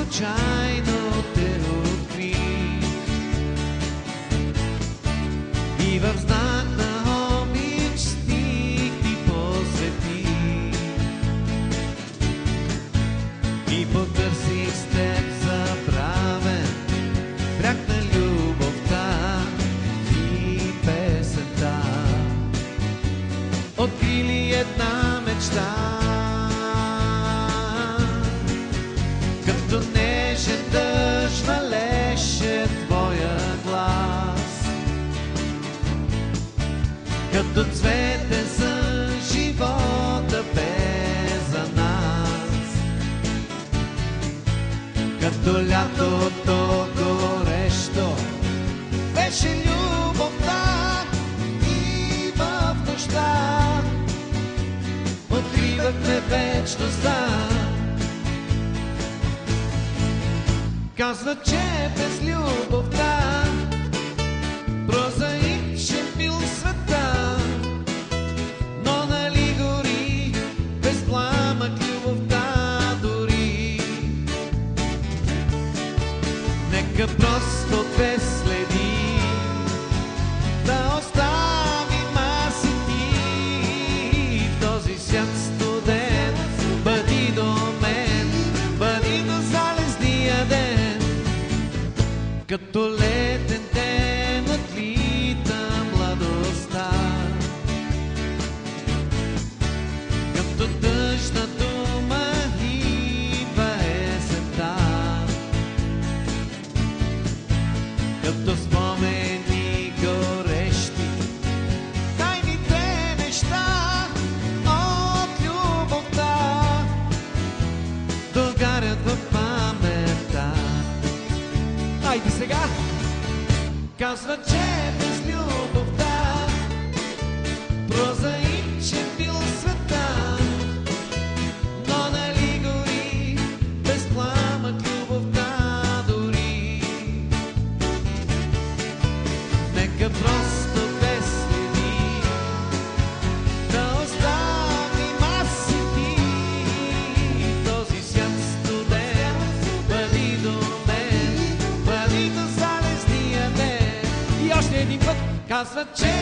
случайно те открих и в знак на обич стих ти посветих и потърсих с теб забравен бряг на любовта и песента. Открили една мечта, като нежен дъжд валеше твоя глас, като цвете за живота бе за нас, като лятото горещо беше любовта и в нощта откривахме вечността. Казват, че без любовта прозаичен бил света, но нали гори без пламък любовта дори. Нека просто без следи да оставим аз и ти в този свят студен. Бъди до мен, бъди до залезния ден, като летен ден отлита младостта, като дъжд на дума идва есента, като спомени горещи тайните неща от любовта догарят в паметта. Айде сега! Казват, че без любовта прозаичен бил света, но нали гори без пламък любовта дори. Нека просто без следи да оставим аз и ти в този свят студен. Бъди до мен, бъди до залезния ден. И още един път казват, че